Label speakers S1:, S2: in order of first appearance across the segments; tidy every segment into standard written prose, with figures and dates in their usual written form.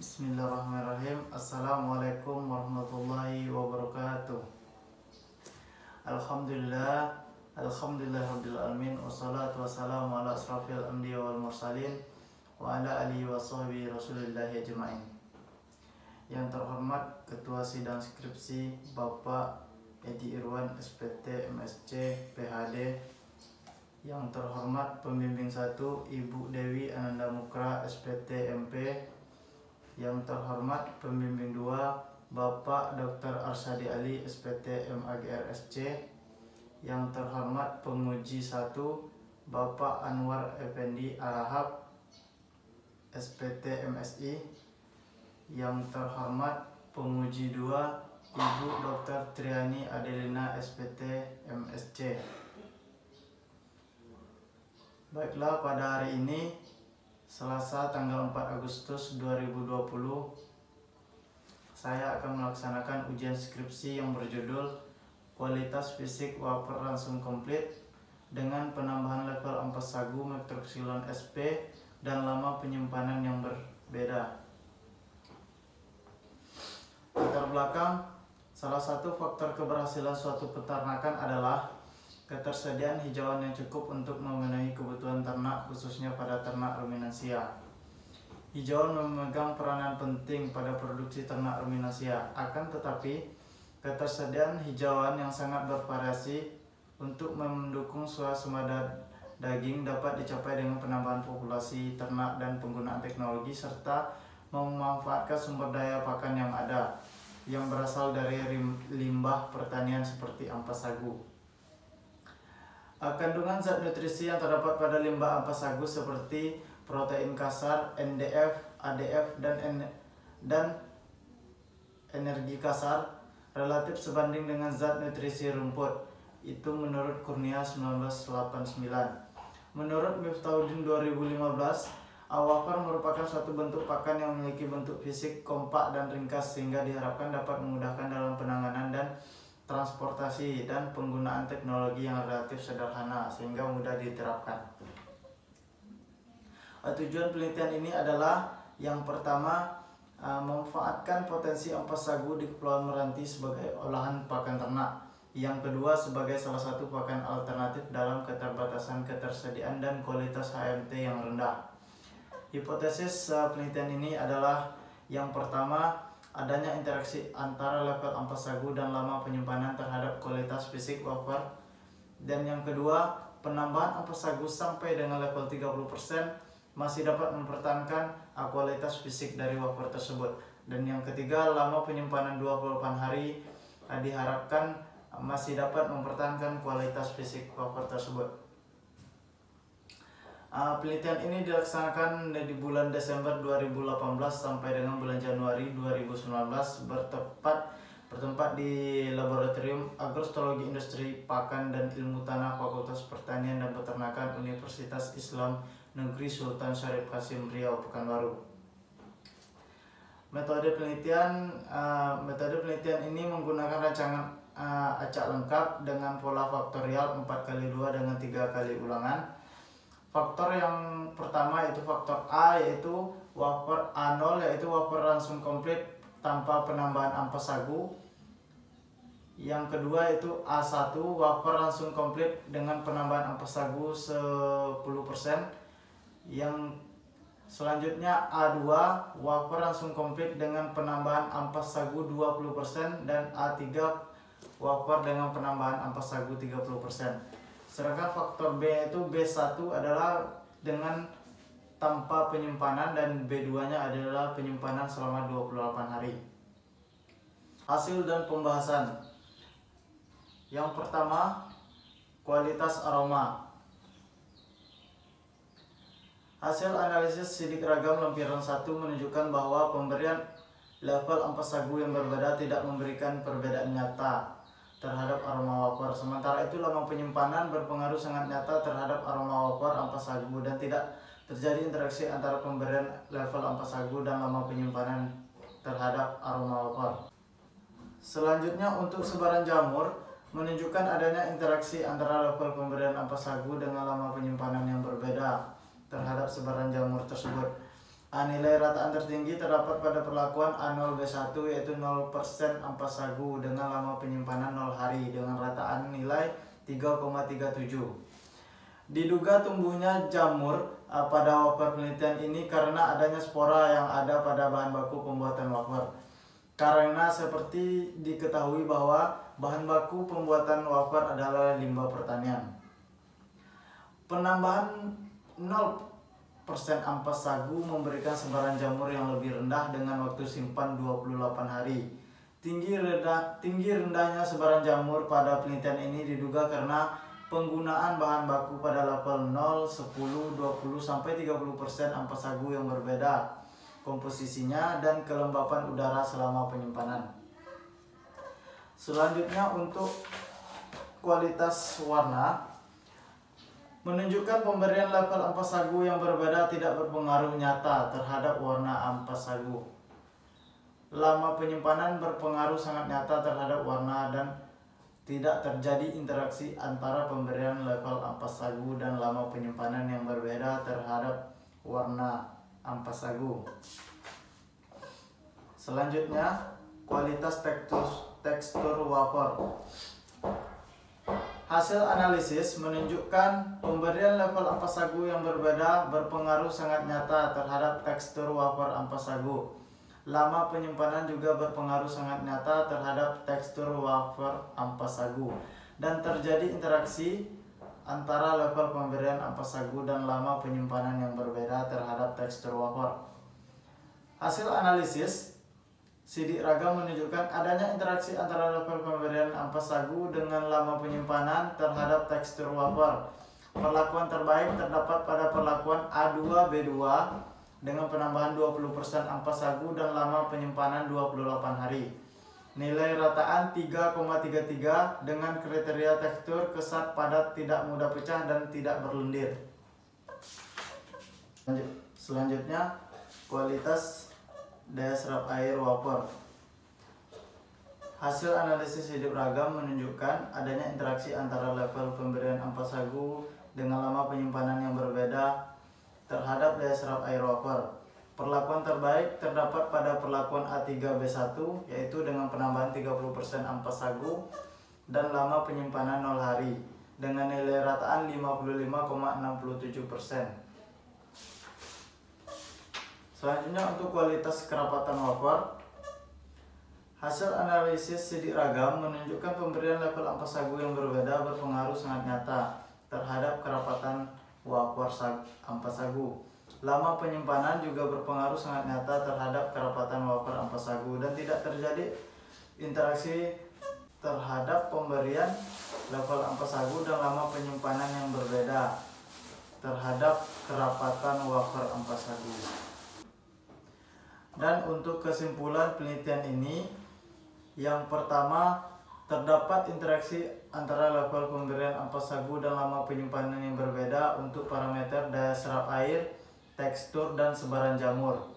S1: Bismillahirrahmanirrahim. Assalamualaikum warahmatullahi wabarakatuh. Alhamdulillah rabbil alamin, wassalatu wassalamu ala asrafil anbiya wal mursalin wa ala alihi wa sahbihi rasulillahi ajma'in. Yang terhormat Ketua Sidang Skripsi Bapak Edi Irwan SPT MSc PhD. Yang terhormat Pembimbing 1 Ibu Dewi Ananda Mukra SPT MP. Yang terhormat Pembimbing 2 Bapak Dr. Arsadi Ali SPT MAGRSC. Yang terhormat Penguji 1 Bapak Anwar Effendi Arahab SPT MSI. Yang terhormat Penguji 2 Ibu Dr. Triani Adelina SPT MSc. Baiklah, pada hari ini Selasa tanggal 4 Agustus 2020 saya akan melaksanakan ujian skripsi yang berjudul Kualitas Fisik Wafer Langsung Komplit dengan penambahan level ampas sagu metroksilon SP dan lama penyimpanan yang berbeda. Latar belakang: salah satu faktor keberhasilan suatu peternakan adalah ketersediaan hijauan yang cukup untuk memenuhi kebutuhan ternak, khususnya pada ternak ruminansia. Hijauan memegang peranan penting pada produksi ternak ruminansia. Akan tetapi, ketersediaan hijauan yang sangat bervariasi untuk mendukung swasembada daging dapat dicapai dengan penambahan populasi ternak dan penggunaan teknologi serta memanfaatkan sumber daya pakan yang ada yang berasal dari limbah pertanian seperti ampas sagu. Kandungan zat nutrisi yang terdapat pada limbah ampas sagu seperti protein kasar, NDF, ADF, dan energi kasar relatif sebanding dengan zat nutrisi rumput. Itu menurut Kurnia 1989. Menurut Miftahudin 2015, wafer merupakan suatu bentuk pakan yang memiliki bentuk fisik kompak dan ringkas sehingga diharapkan dapat memudahkan dalam penanganan dan transportasi dan penggunaan teknologi yang relatif sederhana sehingga mudah diterapkan. Tujuan penelitian ini adalah yang pertama, memanfaatkan potensi ampas sagu di Kepulauan Meranti sebagai olahan pakan ternak. Yang kedua, sebagai salah satu pakan alternatif dalam keterbatasan ketersediaan dan kualitas HMT yang rendah. Hipotesis penelitian ini adalah yang pertama, adanya interaksi antara level ampas sagu dan lama penyimpanan terhadap kualitas fisik wafer. Dan yang kedua, penambahan ampas sagu sampai dengan level 30% masih dapat mempertahankan kualitas fisik dari wafer tersebut. Dan yang ketiga, lama penyimpanan 28 hari diharapkan masih dapat mempertahankan kualitas fisik wafer tersebut. Penelitian ini dilaksanakan di bulan Desember 2018 sampai dengan bulan Januari 2019 bertempat di Laboratorium Agrostologi Industri Pakan dan Ilmu Tanah Fakultas Pertanian dan Peternakan Universitas Islam Negeri Sultan Syarif Qasim Riau, Pekanbaru. Metode penelitian ini menggunakan rancangan acak lengkap dengan pola faktorial 4x2 dengan 3 kali ulangan. Faktor yang pertama yaitu faktor A, yaitu wafer A0, yaitu wafer langsung komplit tanpa penambahan ampas sagu. Yang kedua yaitu A1, wafer langsung komplit dengan penambahan ampas sagu 10%. Yang selanjutnya A2, wafer langsung komplit dengan penambahan ampas sagu 20%. Dan A3, wafer dengan penambahan ampas sagu 30%. Sedangkan faktor B itu B1 adalah dengan tanpa penyimpanan dan B2 nya adalah penyimpanan selama 28 hari. Hasil dan pembahasan. Yang pertama, kualitas aroma. Hasil analisis sidik ragam lampiran 1 menunjukkan bahwa pemberian level ampas sagu yang berbeda tidak memberikan perbedaan nyata terhadap aroma wafer. Sementara itu lama penyimpanan berpengaruh sangat nyata terhadap aroma wafer ampas sagu dan tidak terjadi interaksi antara pemberian level ampas sagu dan lama penyimpanan terhadap aroma wafer. Selanjutnya, untuk sebaran jamur menunjukkan adanya interaksi antara level pemberian ampas sagu dengan lama penyimpanan yang berbeda terhadap sebaran jamur tersebut. Nilai rataan tertinggi terdapat pada perlakuan A0B1 yaitu 0% ampas sagu dengan lama penyimpanan 0 hari dengan rataan nilai 3,37. Diduga tumbuhnya jamur pada wafer penelitian ini karena adanya spora yang ada pada bahan baku pembuatan wafer. Karena seperti diketahui bahwa bahan baku pembuatan wafer adalah limbah pertanian. Penambahan 0% ampas sagu memberikan sebaran jamur yang lebih rendah dengan waktu simpan 28 hari. Tinggi rendahnya sebaran jamur pada penelitian ini diduga karena penggunaan bahan baku pada level 0, 10, 20 sampai 30% ampas sagu yang berbeda komposisinya dan kelembapan udara selama penyimpanan. Selanjutnya untuk kualitas warna, menunjukkan pemberian level ampas sagu yang berbeda tidak berpengaruh nyata terhadap warna ampas sagu. Lama penyimpanan berpengaruh sangat nyata terhadap warna dan tidak terjadi interaksi antara pemberian level ampas sagu dan lama penyimpanan yang berbeda terhadap warna ampas sagu. Selanjutnya, kualitas tekstur wafer. Hasil analisis menunjukkan pemberian level ampas sagu yang berbeda berpengaruh sangat nyata terhadap tekstur wafer ampas sagu. Lama penyimpanan juga berpengaruh sangat nyata terhadap tekstur wafer ampas sagu dan terjadi interaksi antara level pemberian ampas sagu dan lama penyimpanan yang berbeda terhadap tekstur wafer. Hasil analisis sidik ragam menunjukkan adanya interaksi antara level pemberian ampas sagu dengan lama penyimpanan terhadap tekstur wafer. Perlakuan terbaik terdapat pada perlakuan A2B2 dengan penambahan 20% ampas sagu dan lama penyimpanan 28 hari. Nilai rataan 3,33 dengan kriteria tekstur kesat padat, tidak mudah pecah dan tidak berlendir. Selanjutnya, kualitas daya serap air wafer. Hasil analisis hidup ragam menunjukkan adanya interaksi antara level pemberian ampas sagu dengan lama penyimpanan yang berbeda terhadap daya serap air wafer. Perlakuan terbaik terdapat pada perlakuan A3B1 yaitu dengan penambahan 30% ampas sagu dan lama penyimpanan 0 hari dengan nilai rataan 55,67%. Selanjutnya untuk kualitas kerapatan wafer. Hasil analisis sidik ragam menunjukkan pemberian level ampas sagu yang berbeda berpengaruh sangat nyata terhadap kerapatan wafer ampas sagu. Lama penyimpanan juga berpengaruh sangat nyata terhadap kerapatan wafer ampas sagu dan tidak terjadi interaksi terhadap pemberian level ampas sagu dan lama penyimpanan yang berbeda terhadap kerapatan wafer ampas sagu. Dan untuk kesimpulan penelitian ini, yang pertama, terdapat interaksi antara level pemberian ampas sagu dan lama penyimpanan yang berbeda untuk parameter daya serap air, tekstur, dan sebaran jamur.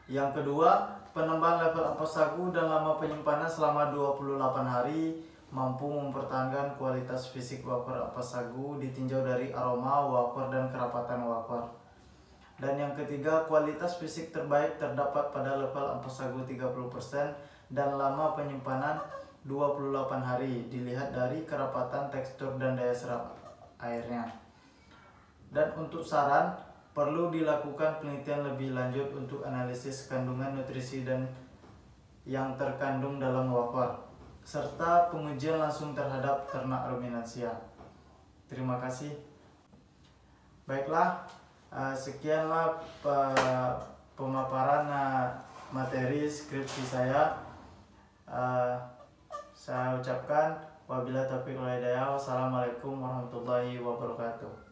S1: Yang kedua, penambahan level ampas sagu dan lama penyimpanan selama 28 hari mampu mempertahankan kualitas fisik wafer ampas sagu ditinjau dari aroma wafer dan kerapatan wafer. Dan yang ketiga, kualitas fisik terbaik terdapat pada level ampas sagu 30% dan lama penyimpanan 28 hari dilihat dari kerapatan, tekstur, dan daya serap airnya. Dan untuk saran, perlu dilakukan penelitian lebih lanjut untuk analisis kandungan nutrisi dan yang terkandung dalam wafer serta pengujian langsung terhadap ternak ruminansia. Terima kasih. Baiklah, sekianlah pemaparan materi skripsi saya. Saya ucapkan wabillahi taufiq wal hidayah. Wassalamualaikum warahmatullahi wabarakatuh.